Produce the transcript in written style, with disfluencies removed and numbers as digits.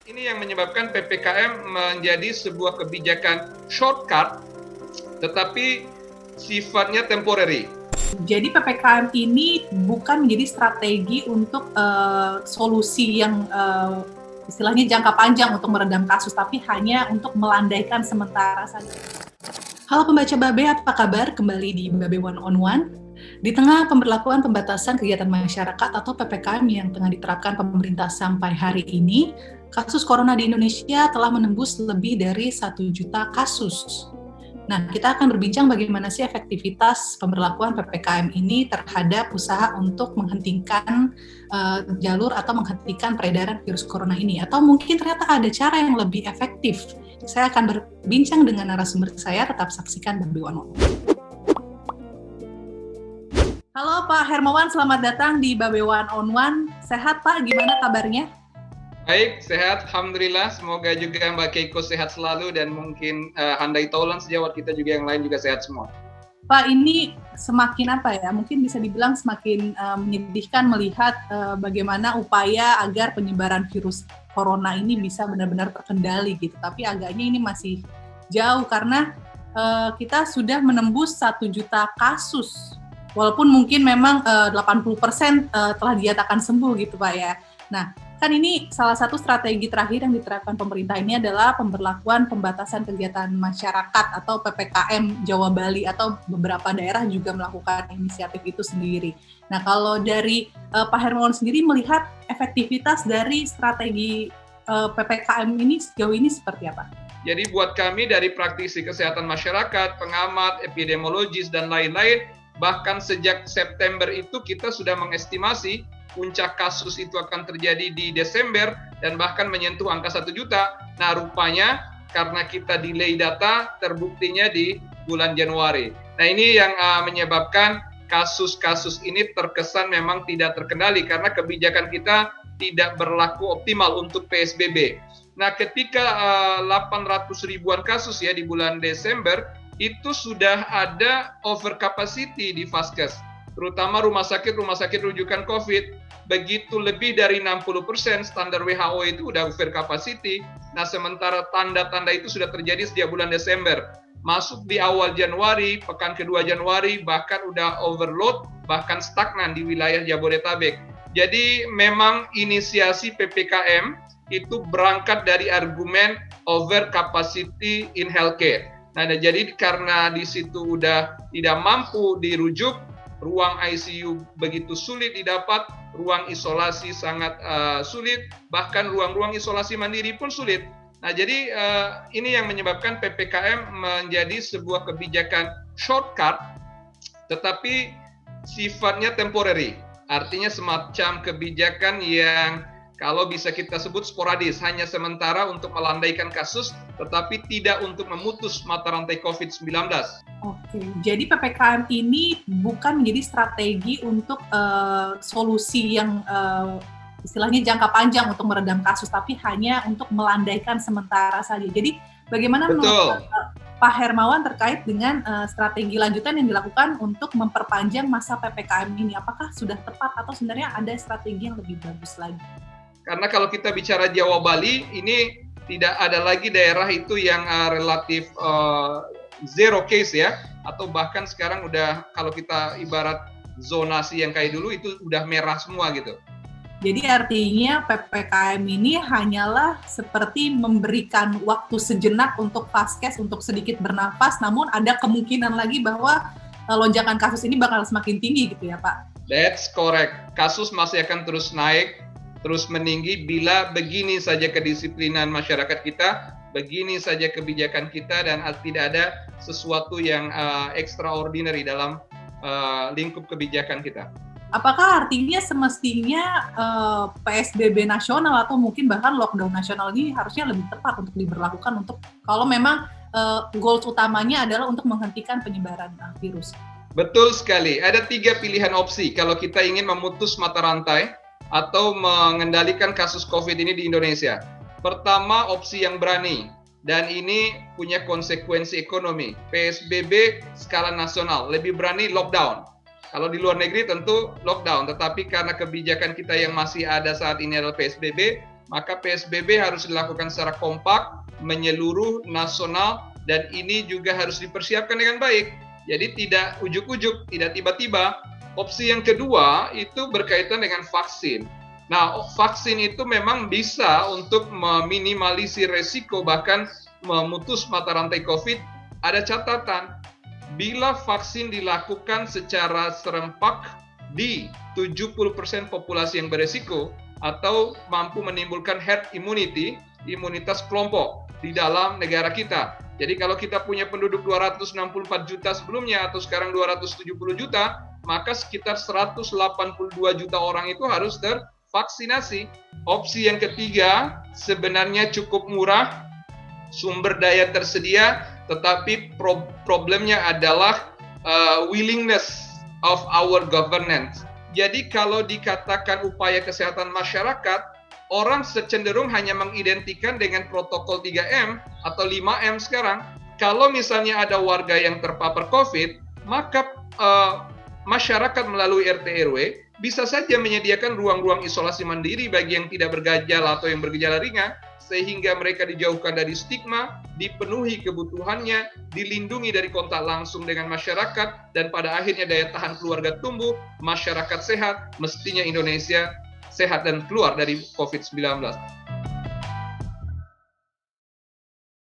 Ini yang menyebabkan PPKM menjadi sebuah kebijakan shortcut, tetapi sifatnya temporary. Jadi PPKM ini bukan menjadi strategi untuk solusi yang istilahnya jangka panjang untuk meredam kasus, tapi hanya untuk melandaikan sementara saja. Halo pembaca Babe, apa kabar? Kembali di Babe One on One. Di tengah pemberlakuan pembatasan kegiatan masyarakat atau PPKM yang tengah diterapkan pemerintah sampai hari ini, kasus corona di Indonesia telah menembus lebih dari 1 juta kasus. Nah, kita akan berbincang bagaimana sih efektivitas pemberlakuan PPKM ini terhadap usaha untuk menghentikan jalur atau menghentikan peredaran virus corona ini. Atau mungkin ternyata ada cara yang lebih efektif. Saya akan berbincang dengan narasumber saya, tetap saksikan Babe One on One. Halo Pak Hermawan, selamat datang di Babe One on One. Sehat Pak, gimana kabarnya? Baik, sehat, alhamdulillah. Semoga juga Mbak Keiko sehat selalu dan mungkin handai taulan sejawat kita juga yang lain juga sehat semua. Pak, ini semakin apa ya? Mungkin bisa dibilang semakin menyedihkan melihat bagaimana upaya agar penyebaran virus corona ini bisa benar-benar terkendali gitu. Tapi agaknya ini masih jauh karena kita sudah menembus 1 juta kasus. Walaupun mungkin memang 80% telah dinyatakan sembuh gitu Pak ya. Nah, kan ini salah satu strategi terakhir yang diterapkan pemerintah ini adalah pemberlakuan pembatasan kegiatan masyarakat atau PPKM Jawa Bali, atau beberapa daerah juga melakukan inisiatif itu sendiri. Nah, kalau dari Pak Hermawan sendiri melihat efektivitas dari strategi PPKM ini sejauh ini seperti apa? Jadi buat kami dari praktisi kesehatan masyarakat, pengamat, epidemiologis, dan lain-lain, bahkan sejak September itu kita sudah mengestimasi puncak kasus itu akan terjadi di Desember dan bahkan menyentuh angka 1 juta. Nah, rupanya karena kita delay data, terbuktinya di bulan Januari. Nah, ini yang menyebabkan kasus-kasus ini terkesan memang tidak terkendali karena kebijakan kita tidak berlaku optimal untuk PSBB. Nah, ketika 800 ribuan kasus ya di bulan Desember, itu sudah ada over capacity di Vaskes, terutama rumah sakit rujukan COVID. Begitu lebih dari 60% standar WHO itu udah over capacity. Nah, sementara tanda-tanda itu sudah terjadi sejak bulan Desember. Masuk di awal Januari, pekan kedua Januari, bahkan udah overload, bahkan stagnan di wilayah Jabodetabek. Jadi memang inisiasi PPKM itu berangkat dari argumen over capacity in healthcare. Nah, jadi karena di situ udah tidak mampu dirujuk, ruang ICU begitu sulit didapat, ruang isolasi sangat sulit, bahkan ruang-ruang isolasi mandiri pun sulit. Nah, jadi ini yang menyebabkan PPKM menjadi sebuah kebijakan shortcut, tetapi sifatnya temporary. Artinya semacam kebijakan yang kalau bisa kita sebut sporadis, hanya sementara untuk melandaikan kasus, tetapi tidak untuk memutus mata rantai COVID-19. Oke, jadi PPKM ini bukan menjadi strategi untuk solusi yang istilahnya jangka panjang untuk meredam kasus, tapi hanya untuk melandaikan sementara saja. Jadi bagaimana menurut Pak Hermawan terkait dengan strategi lanjutan yang dilakukan untuk memperpanjang masa PPKM ini? Apakah sudah tepat atau sebenarnya ada strategi yang lebih bagus lagi? Karena kalau kita bicara Jawa Bali, ini tidak ada lagi daerah itu yang relatif zero case ya, atau bahkan sekarang udah kalau kita ibarat zonasi yang kayak dulu itu udah merah semua gitu. Jadi artinya PPKM ini hanyalah seperti memberikan waktu sejenak untuk Vaskes untuk sedikit bernafas, namun ada kemungkinan lagi bahwa lonjakan kasus ini bakal semakin tinggi gitu ya Pak? That's correct. Kasus masih akan terus naik, terus meninggi bila begini saja kedisiplinan masyarakat kita, begini saja kebijakan kita, dan tidak ada sesuatu yang extraordinary dalam lingkup kebijakan kita. Apakah artinya semestinya PSBB nasional atau mungkin bahkan lockdown nasional ini harusnya lebih tepat untuk diberlakukan untuk kalau memang goals utamanya adalah untuk menghentikan penyebaran virus? Betul sekali. Ada 3 pilihan opsi kalau kita ingin memutus mata rantai atau mengendalikan kasus COVID ini di Indonesia. Pertama, opsi yang berani, dan ini punya konsekuensi ekonomi. PSBB skala nasional, lebih berani lockdown. Kalau di luar negeri tentu lockdown, tetapi karena kebijakan kita yang masih ada saat ini adalah PSBB, maka PSBB harus dilakukan secara kompak, menyeluruh, nasional, dan ini juga harus dipersiapkan dengan baik. Jadi tidak ujuk-ujuk, tidak tiba-tiba. Opsi yang kedua itu berkaitan dengan vaksin. Nah, vaksin itu memang bisa untuk meminimalisir resiko, bahkan memutus mata rantai COVID. Ada catatan, bila vaksin dilakukan secara serempak di 70% populasi yang beresiko, atau mampu menimbulkan herd immunity, imunitas kelompok di dalam negara kita. Jadi kalau kita punya penduduk 264 juta sebelumnya, atau sekarang 270 juta, maka sekitar 182 juta orang itu harus tervaksinasi. Opsi yang ketiga sebenarnya cukup murah, sumber daya tersedia, tetapi problemnya adalah willingness of our governance. Jadi kalau dikatakan upaya kesehatan masyarakat, orang cenderung hanya mengidentikan dengan protokol 3M atau 5M sekarang. Kalau misalnya ada warga yang terpapar COVID, maka masyarakat melalui RT RW bisa saja menyediakan ruang-ruang isolasi mandiri bagi yang tidak bergejala atau yang bergejala ringan, sehingga mereka dijauhkan dari stigma, dipenuhi kebutuhannya, dilindungi dari kontak langsung dengan masyarakat, dan pada akhirnya daya tahan keluarga tumbuh, masyarakat sehat, mestinya Indonesia sehat dan keluar dari COVID-19.